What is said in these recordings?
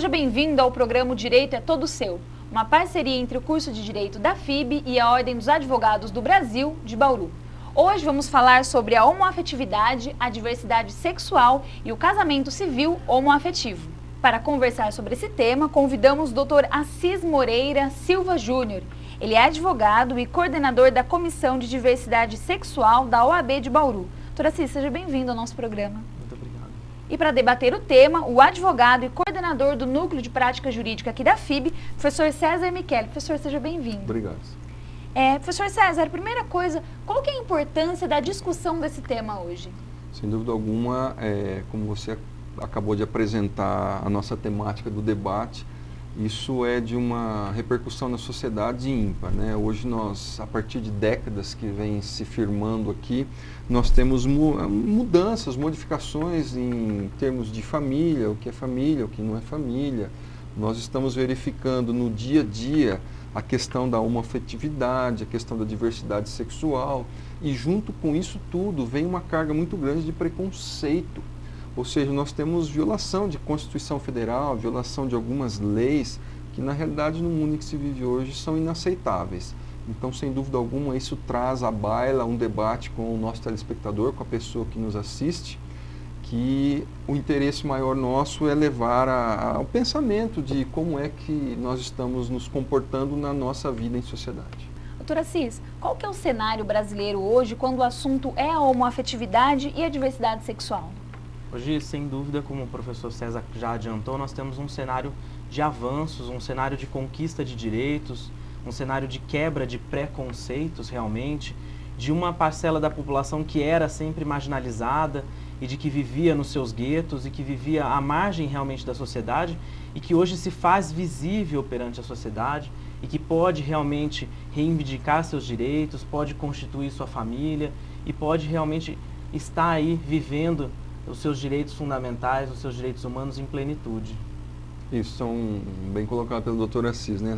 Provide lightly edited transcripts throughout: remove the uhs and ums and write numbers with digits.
Seja bem-vindo ao programa O Direito é Todo Seu, uma parceria entre o curso de Direito da FIB e a Ordem dos Advogados do Brasil, de Bauru. Hoje vamos falar sobre a homoafetividade, a diversidade sexual e o casamento civil homoafetivo. Para conversar sobre esse tema, convidamos o Dr. Assis Moreira Silva Júnior. Ele é advogado e coordenador da Comissão de Diversidade Sexual da OAB de Bauru. Dr. Assis, seja bem-vindo ao nosso programa. Muito obrigado. E para debater o tema, o advogado e coordenador do Núcleo de Prática Jurídica aqui da FIB, professor César Michele. Professor, seja bem-vindo. Obrigado. Professor César, primeira coisa, qual que é a importância da discussão desse tema hoje? Sem dúvida alguma, como você acabou de apresentar a nossa temática do debate, isso é de uma repercussão na sociedade ímpar, né? Hoje nós, a partir de décadas que vem se firmando aqui, nós temos mudanças, modificações em termos de família, o que é família, o que não é família. Nós estamos verificando no dia a dia a questão da homoafetividade, a questão da diversidade sexual, e junto com isso tudo vem uma carga muito grande de preconceito. Ou seja, nós temos violação de Constituição Federal, violação de algumas leis que, na realidade, no mundo em que se vive hoje, são inaceitáveis. Então, sem dúvida alguma, isso traz à baila um debate com o nosso telespectador, com a pessoa que nos assiste, que o interesse maior nosso é levar ao pensamento de como é que nós estamos nos comportando na nossa vida em sociedade. Doutor Assis, qual que é o cenário brasileiro hoje quando o assunto é a homoafetividade e a diversidade sexual? Hoje, sem dúvida, como o professor César já adiantou, nós temos um cenário de avanços, um cenário de conquista de direitos, um cenário de quebra de preconceitos realmente, de uma parcela da população que era sempre marginalizada e de que vivia nos seus guetos e que vivia à margem realmente da sociedade e que hoje se faz visível perante a sociedade e que pode realmente reivindicar seus direitos, pode constituir sua família e pode realmente estar aí vivendo os seus direitos fundamentais, os seus direitos humanos em plenitude. Isso, são bem colocado pelo Dr. Assis, né?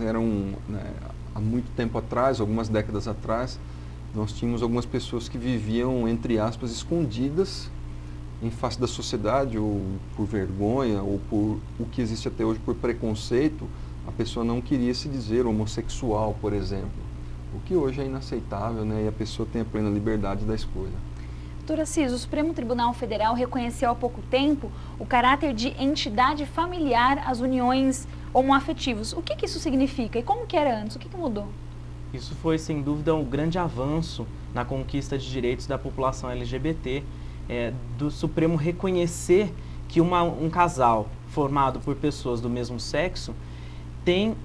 Há muito tempo atrás, algumas décadas atrás, nós tínhamos algumas pessoas que viviam, entre aspas, escondidas em face da sociedade, ou por vergonha, ou por o que existe até hoje por preconceito. A pessoa não queria se dizer homossexual, por exemplo, o que hoje é inaceitável, né? E a pessoa tem a plena liberdade da escolha. Doutor Assis, o Supremo Tribunal Federal reconheceu há pouco tempo o caráter de entidade familiar às uniões homoafetivas. O que isso significa e como que era antes? O que mudou? Isso foi, sem dúvida, um grande avanço na conquista de direitos da população LGBT, do Supremo reconhecer que um casal formado por pessoas do mesmo sexo tem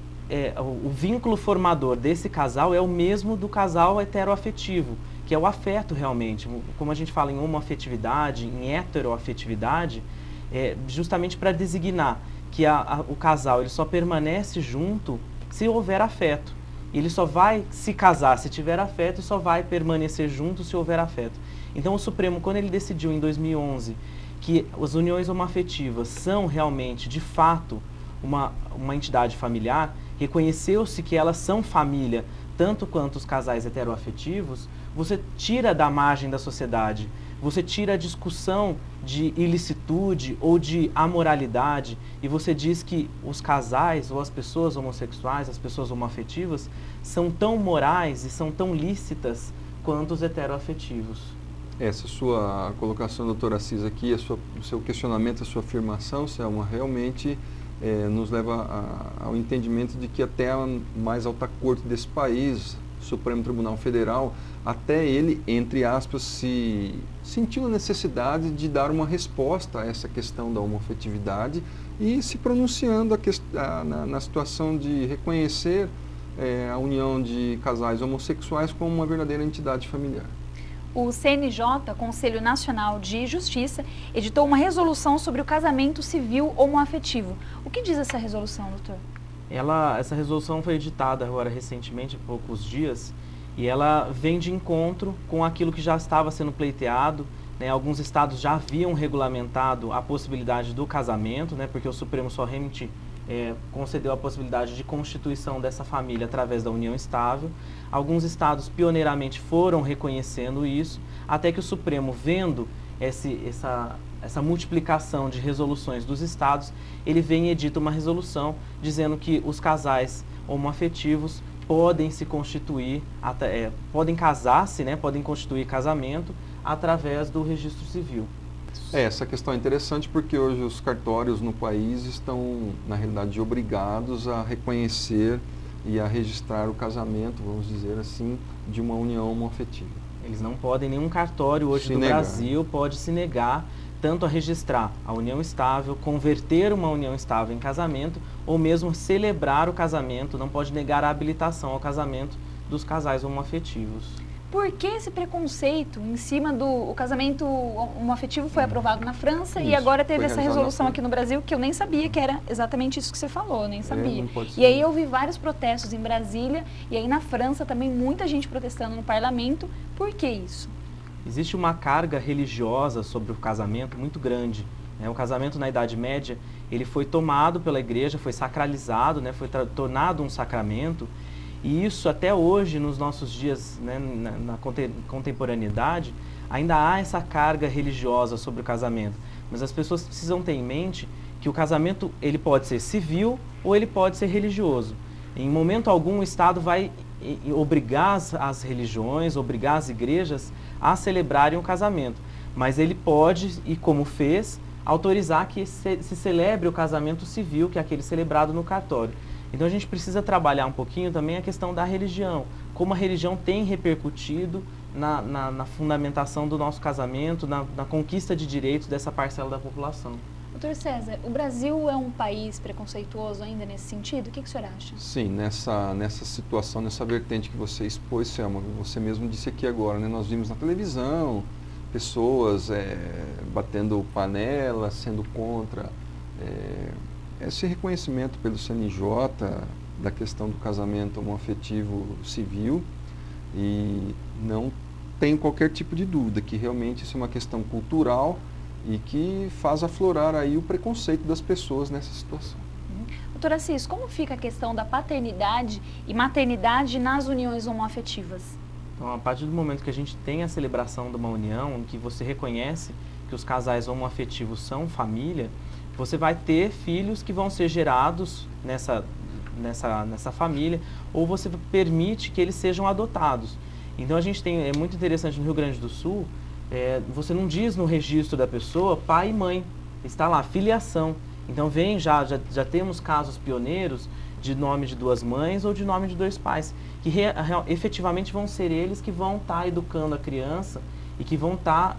o vínculo formador desse casal é o mesmo do casal heteroafetivo, que é o afeto realmente. Como a gente fala em homoafetividade, em heteroafetividade, justamente para designar que o casal ele só permanece junto se houver afeto. Ele só vai se casar se tiver afeto e só vai permanecer junto se houver afeto. Então o Supremo, quando ele decidiu em 2011 que as uniões homoafetivas são realmente, de fato, uma entidade familiar, reconheceu-se que elas são família, tanto quanto os casais heteroafetivos, você tira da margem da sociedade, você tira a discussão de ilicitude ou de amoralidade e você diz que os casais ou as pessoas homossexuais, as pessoas homoafetivas, são tão morais e são tão lícitas quanto os heteroafetivos. Essa sua colocação, doutor Assis, aqui, o seu questionamento, a sua afirmação, Selma, realmente nos leva ao entendimento de que até a mais alta corte desse país, o Supremo Tribunal Federal, até ele, entre aspas, se sentiu a necessidade de dar uma resposta a essa questão da homoafetividade e se pronunciando na situação de reconhecer a união de casais homossexuais como uma verdadeira entidade familiar. O CNJ, Conselho Nacional de Justiça, editou uma resolução sobre o casamento civil homoafetivo. O que diz essa resolução, doutor? Essa resolução foi editada agora recentemente, há poucos dias, e ela vem de encontro com aquilo que já estava sendo pleiteado, né? Alguns estados já haviam regulamentado a possibilidade do casamento, né? Porque o Supremo somente concedeu a possibilidade de constituição dessa família através da união estável. Alguns estados pioneiramente foram reconhecendo isso, até que o Supremo, vendo essa multiplicação de resoluções dos estados, ele vem e edita uma resolução dizendo que os casais homoafetivos podem se constituir, podem casar-se, né, podem constituir casamento através do registro civil. Essa questão é interessante porque hoje os cartórios no país estão, na realidade, obrigados a reconhecer e a registrar o casamento, vamos dizer assim, de uma união homoafetiva. Eles não podem, nenhum cartório hoje do Brasil pode se negar tanto a registrar a união estável, converter uma união estável em casamento, ou mesmo celebrar o casamento, não pode negar a habilitação ao casamento dos casais homoafetivos. Por que esse preconceito em cima do casamento homoafetivo foi aprovado na França e agora teve essa resolução aqui no Brasil, que eu nem sabia que era exatamente isso que você falou, nem sabia. E aí eu vi vários protestos em Brasília e aí na França também muita gente protestando no parlamento. Por que isso? Existe uma carga religiosa sobre o casamento muito grande. O casamento na Idade Média, ele foi tomado pela igreja, foi sacralizado, né, foi tornado um sacramento. E isso até hoje, nos nossos dias, né, na contemporaneidade, ainda há essa carga religiosa sobre o casamento. Mas as pessoas precisam ter em mente que o casamento ele pode ser civil ou ele pode ser religioso. Em momento algum o Estado vai obrigar as religiões, obrigar as igrejas a celebrarem o casamento. Mas ele pode, e como fez, autorizar que se celebre o casamento civil, que é aquele celebrado no cartório. Então a gente precisa trabalhar um pouquinho também a questão da religião, como a religião tem repercutido na fundamentação do nosso casamento, na conquista de direitos dessa parcela da população. Doutor César, o Brasil é um país preconceituoso ainda nesse sentido? O que o senhor acha? Sim, nessa situação, nessa vertente que você expôs, Selma, você mesmo disse aqui agora, né? Nós vimos na televisão pessoas batendo panela, sendo contra esse reconhecimento pelo CNJ da questão do casamento homoafetivo civil, e não tem qualquer tipo de dúvida que realmente isso é uma questão cultural e que faz aflorar aí o preconceito das pessoas nessa situação. Doutora Assis, como fica a questão da paternidade e maternidade nas uniões homoafetivas? Então, a partir do momento que a gente tem a celebração de uma união, em que você reconhece que os casais homoafetivos são família, você vai ter filhos que vão ser gerados nessa família, ou você permite que eles sejam adotados. Então a gente tem, é muito interessante no Rio Grande do Sul, você não diz no registro da pessoa pai e mãe, está lá, filiação. Então já temos casos pioneiros de nome de duas mães ou de nome de dois pais, que efetivamente vão ser eles que vão estar educando a criança e que vão estar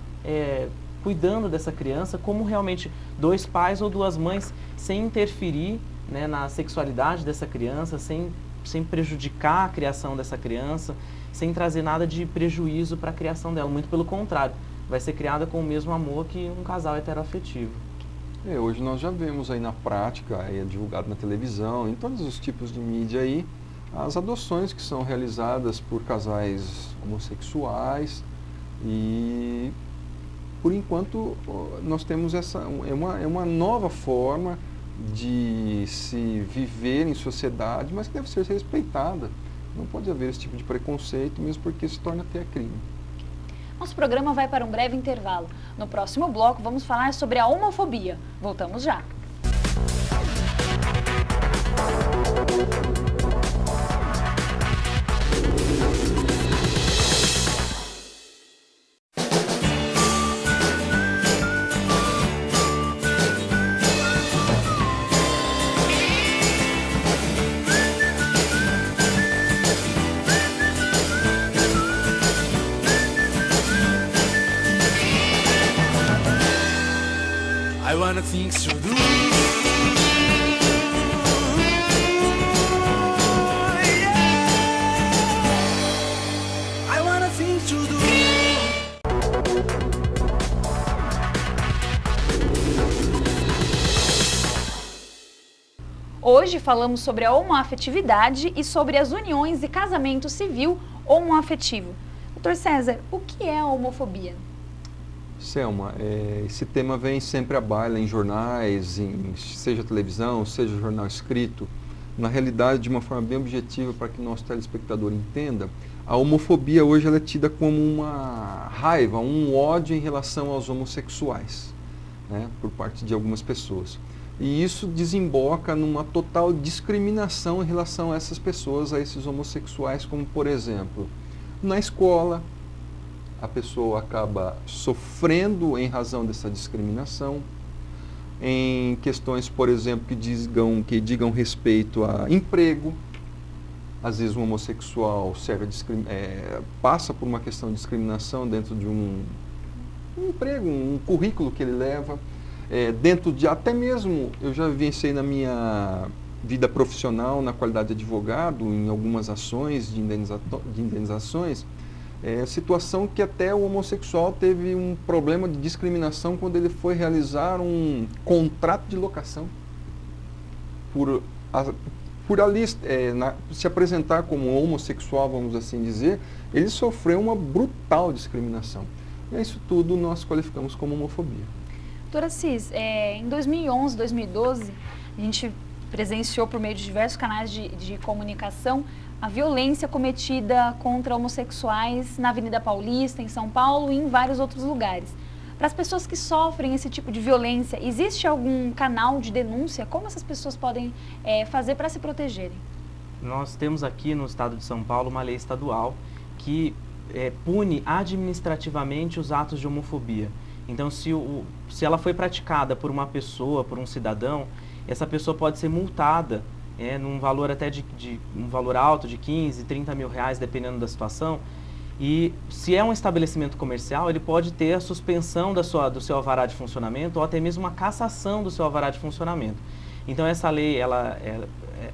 cuidando dessa criança como realmente dois pais ou duas mães, sem interferir, né, na sexualidade dessa criança, sem prejudicar a criação dessa criança, sem trazer nada de prejuízo para a criação dela. Muito pelo contrário, vai ser criada com o mesmo amor que um casal heteroafetivo. Hoje nós já vemos aí na prática, é divulgado na televisão, em todos os tipos de mídia aí, as adoções que são realizadas por casais homossexuais, e por enquanto nós temos uma nova forma de se viver em sociedade, mas que deve ser respeitada. Não pode haver esse tipo de preconceito, mesmo porque se torna até crime. Nosso programa vai para um breve intervalo. No próximo bloco vamos falar sobre a homofobia. Voltamos já. I wanna things to do. I wanna things to do. Hoje falamos sobre a homoafetividade e sobre as uniões e casamento civil homoafetivo. Doutor César, o que é a homofobia? Selma, esse tema vem sempre à baila em jornais, seja televisão, seja jornal escrito. Na realidade, de uma forma bem objetiva, para que nosso telespectador entenda, A homofobia hoje ela é tida como uma raiva, um ódio em relação aos homossexuais, né, por parte de algumas pessoas. E isso desemboca numa total discriminação em relação a essas pessoas, a esses homossexuais, como por exemplo, na escola, a pessoa acaba sofrendo em razão dessa discriminação, em questões, por exemplo, que digam respeito a emprego. Às vezes um homossexual passa por uma questão de discriminação dentro de um emprego, um currículo que ele leva. Dentro de, até mesmo, eu já vivenciei na minha vida profissional, na qualidade de advogado, em algumas ações de indenizações, situação que até o homossexual teve um problema de discriminação quando ele foi realizar um contrato de locação. Por ali se apresentar como homossexual, vamos assim dizer, ele sofreu uma brutal discriminação. E isso tudo nós qualificamos como homofobia. Doutora Cis, em 2011, 2012, a gente presenciou por meio de diversos canais de comunicação a violência cometida contra homossexuais na Avenida Paulista, em São Paulo e em vários outros lugares. Para as pessoas que sofrem esse tipo de violência, existe algum canal de denúncia? Como essas pessoas podem fazer para se protegerem? Nós temos aqui no estado de São Paulo uma lei estadual que pune administrativamente os atos de homofobia. Então, se ela foi praticada por uma pessoa, por um cidadão, essa pessoa pode ser multada num valor até um valor alto de 15, 30 mil reais, dependendo da situação. E se é um estabelecimento comercial, ele pode ter a suspensão do seu alvará de funcionamento ou até mesmo a cassação do seu alvará de funcionamento. Então, essa lei ela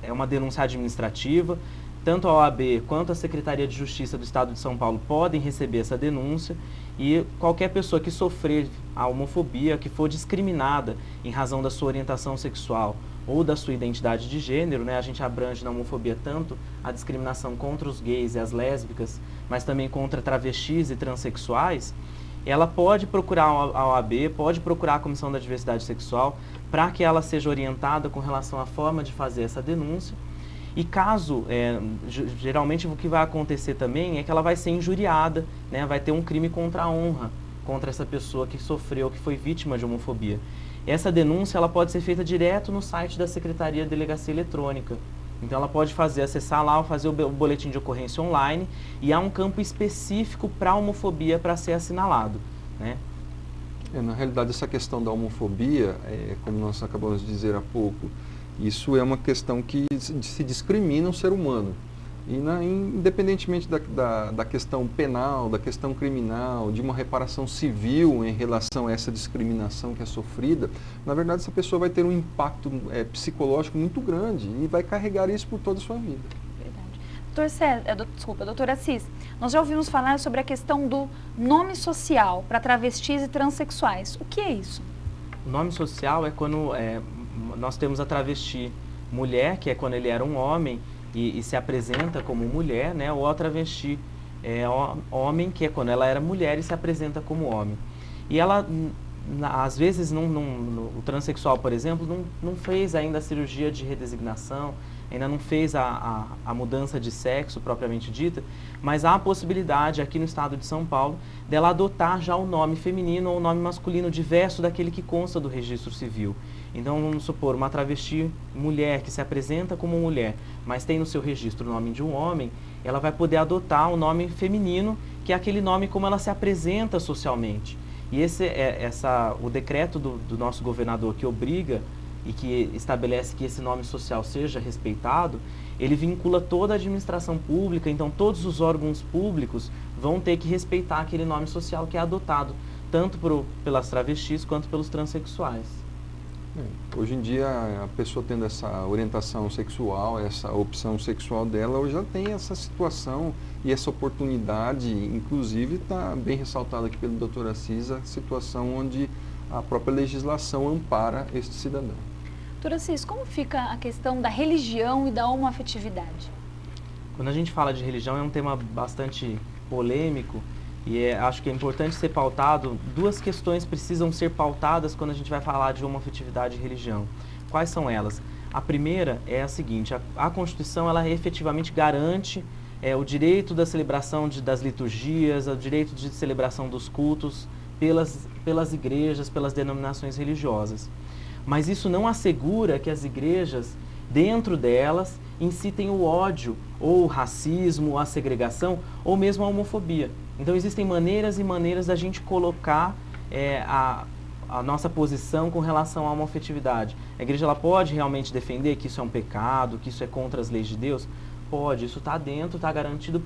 é uma denúncia administrativa. Tanto a OAB quanto a Secretaria de Justiça do Estado de São Paulo podem receber essa denúncia e qualquer pessoa que sofrer a homofobia, que for discriminada em razão da sua orientação sexual ou da sua identidade de gênero, né, a gente abrange na homofobia tanto a discriminação contra os gays e as lésbicas, mas também contra travestis e transexuais, ela pode procurar a OAB, pode procurar a Comissão da Diversidade Sexual para que ela seja orientada com relação à forma de fazer essa denúncia. E caso, geralmente o que vai acontecer também é que ela vai ser injuriada, né? Vai ter um crime contra a honra, contra essa pessoa que sofreu, que foi vítima de homofobia. Essa denúncia ela pode ser feita direto no site da Secretaria de Delegacia Eletrônica. Então ela pode acessar lá, fazer o boletim de ocorrência online e há um campo específico para a homofobia para ser assinalado, né? Na realidade, essa questão da homofobia, como nós acabamos de dizer há pouco, isso é uma questão que se discrimina um ser humano. E independentemente da questão penal, da questão criminal, de uma reparação civil em relação a essa discriminação que é sofrida, na verdade essa pessoa vai ter um impacto psicológico muito grande e vai carregar isso por toda a sua vida. Doutora Cis, nós já ouvimos falar sobre a questão do nome social para travestis e transexuais. O que é isso? O nome social é quando nós temos a travesti mulher, que é quando ele era um homem e se apresenta como mulher, né? Ou a travesti homem, que é quando ela era mulher e se apresenta como homem. E ela, às vezes, o transexual, por exemplo, não fez ainda a cirurgia de redesignação, ainda não fez a mudança de sexo propriamente dita, mas há a possibilidade aqui no estado de São Paulo dela adotar já o nome feminino ou o nome masculino diverso daquele que consta do registro civil. Então, vamos supor, uma travesti mulher que se apresenta como mulher, mas tem no seu registro o nome de um homem, ela vai poder adotar o nome feminino, que é aquele nome como ela se apresenta socialmente. E o decreto do nosso governador que obriga e que estabelece que esse nome social seja respeitado, ele vincula toda a administração pública, então todos os órgãos públicos vão ter que respeitar aquele nome social que é adotado, tanto pelas travestis quanto pelos transexuais. Hoje em dia, a pessoa tendo essa orientação sexual, essa opção sexual dela, hoje já tem essa situação e essa oportunidade, inclusive está bem ressaltado aqui pelo Dr. Assis, a situação onde a própria legislação ampara este cidadão. Doutor Assis, como fica a questão da religião e da homoafetividade? Quando a gente fala de religião, é um tema bastante polêmico e acho que é importante ser pautado. Duas questões precisam ser pautadas quando a gente vai falar de homoafetividade e religião. Quais são elas? A primeira é a seguinte: a Constituição ela efetivamente garante o direito da celebração das liturgias, o direito de celebração dos cultos pelas igrejas, pelas denominações religiosas. Mas isso não assegura que as igrejas, dentro delas, incitem o ódio, ou o racismo, ou a segregação, ou mesmo a homofobia. Então existem maneiras e maneiras da gente colocar a nossa posição com relação à homoafetividade. A igreja ela pode realmente defender que isso é um pecado, que isso é contra as leis de Deus? Pode, isso está dentro, está garantido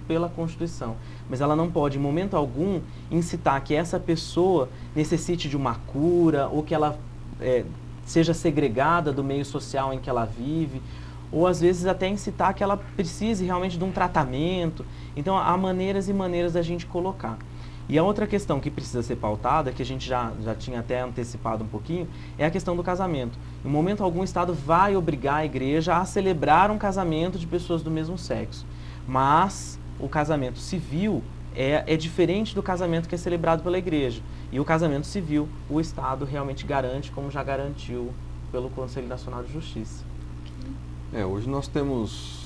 pela Constituição. Mas ela não pode, em momento algum, incitar que essa pessoa necessite de uma cura, ou que ela seja segregada do meio social em que ela vive, ou às vezes até incitar que ela precise realmente de um tratamento. Então há maneiras e maneiras da gente colocar. E a outra questão que precisa ser pautada, que a gente já tinha até antecipado um pouquinho, é a questão do casamento. Em momento algum, o Estado vai obrigar a igreja a celebrar um casamento de pessoas do mesmo sexo. Mas o casamento civil é diferente do casamento que é celebrado pela igreja. E o casamento civil, o Estado realmente garante, como já garantiu pelo Conselho Nacional de Justiça. Hoje nós temos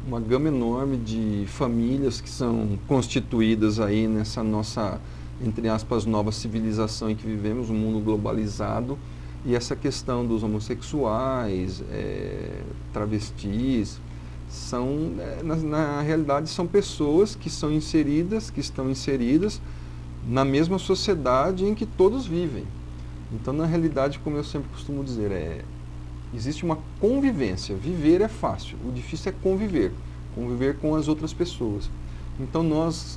uma gama enorme de famílias que são constituídas aí nessa nossa, entre aspas, nova civilização em que vivemos, um mundo globalizado, e essa questão dos homossexuais, travestis, na realidade são pessoas que estão inseridas na mesma sociedade em que todos vivem. Então, na realidade, como eu sempre costumo dizer, existe uma convivência. Viver é fácil, o difícil é conviver com as outras pessoas. Então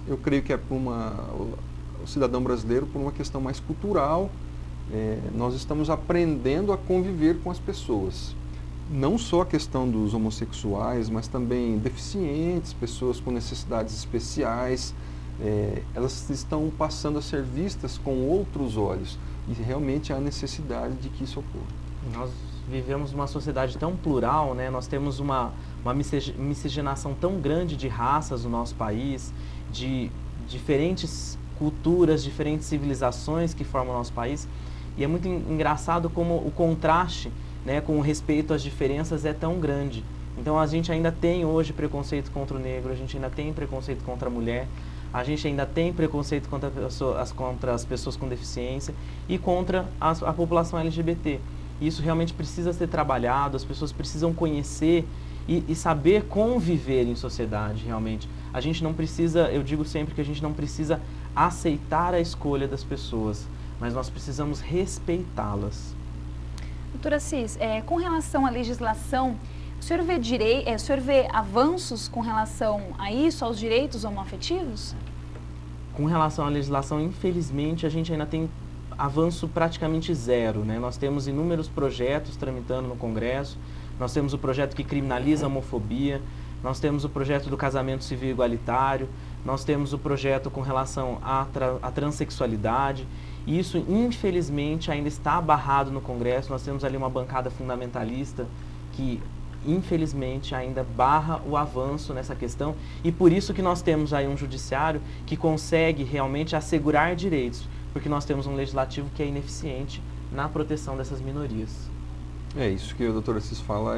eu creio que o cidadão brasileiro, por uma questão mais cultural, nós estamos aprendendo a conviver com as pessoas. Não só a questão dos homossexuais, mas também deficientes, pessoas com necessidades especiais, elas estão passando a ser vistas com outros olhos, e realmente há necessidade de que isso ocorra. Nós vivemos numa sociedade tão plural, né? Nós temos uma miscigenação tão grande de raças no nosso país, de diferentes culturas, diferentes civilizações que formam o nosso país, e é muito engraçado como o contraste, né, com respeito às diferenças é tão grande. Então a gente ainda tem hoje preconceito contra o negro, a gente ainda tem preconceito contra a mulher, a gente ainda tem preconceito contra as pessoas com deficiência e contra a população LGBT. Isso realmente precisa ser trabalhado, as pessoas precisam conhecer e saber conviver em sociedade, realmente. A gente não precisa, eu digo sempre que a gente não precisa aceitar a escolha das pessoas, mas nós precisamos respeitá-las. Doutora Assis, com relação à legislação, o senhor vê avanços com relação a isso, aos direitos homoafetivos? Com relação à legislação, infelizmente, a gente ainda tem avanço praticamente zero, né? Nós temos inúmeros projetos tramitando no Congresso, nós temos o projeto que criminaliza a homofobia, nós temos o projeto do casamento civil igualitário, nós temos o projeto com relação à transexualidade, e isso, infelizmente, ainda está barrado no Congresso. Nós temos ali uma bancada fundamentalista que, infelizmente, ainda barra o avanço nessa questão, e por isso que nós temos aí um judiciário que consegue realmente assegurar direitos, porque nós temos um legislativo que é ineficiente na proteção dessas minorias. Isso que o doutor Assis fala,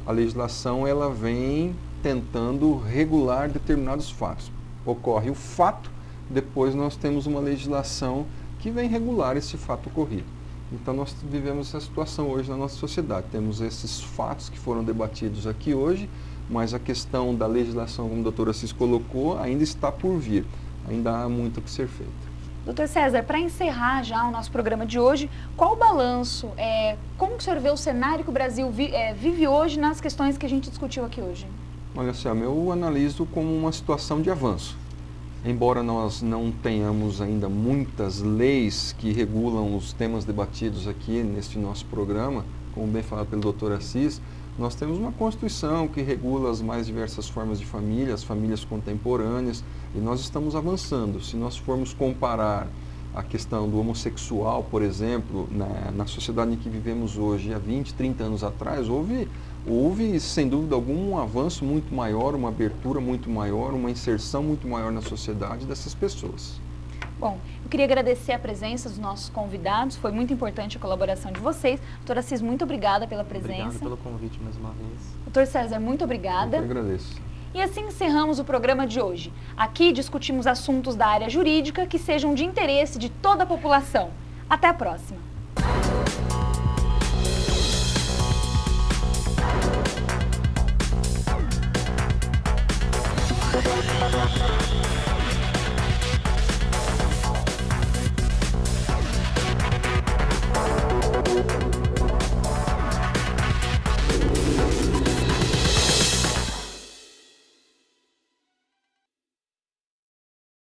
a legislação ela vem tentando regular determinados fatos. Ocorre o fato, depois nós temos uma legislação que vem regular esse fato ocorrido. Então nós vivemos essa situação hoje na nossa sociedade. Temos esses fatos que foram debatidos aqui hoje, mas a questão da legislação, como o doutor Assis colocou, ainda está por vir. Ainda há muito a ser feito. Doutor César, para encerrar já o nosso programa de hoje, qual o balanço, como que o senhor vê o cenário que o Brasil vive hoje nas questões que a gente discutiu aqui hoje? Olha, Selma, eu analiso como uma situação de avanço. Embora nós não tenhamos ainda muitas leis que regulam os temas debatidos aqui neste nosso programa, como bem falado pelo doutor Assis, nós temos uma Constituição que regula as mais diversas formas de família, as famílias contemporâneas, e nós estamos avançando. Se nós formos comparar a questão do homossexual, por exemplo, na sociedade em que vivemos hoje, há 20, 30 anos atrás, houve, sem dúvida alguma, um avanço muito maior, uma abertura muito maior, uma inserção muito maior na sociedade dessas pessoas. Bom, eu queria agradecer a presença dos nossos convidados, foi muito importante a colaboração de vocês. Doutora Assis, muito obrigada pela presença. Obrigado pelo convite mais uma vez. Doutor César, muito obrigada. Eu que agradeço. E assim encerramos o programa de hoje. Aqui discutimos assuntos da área jurídica que sejam de interesse de toda a população. Até a próxima!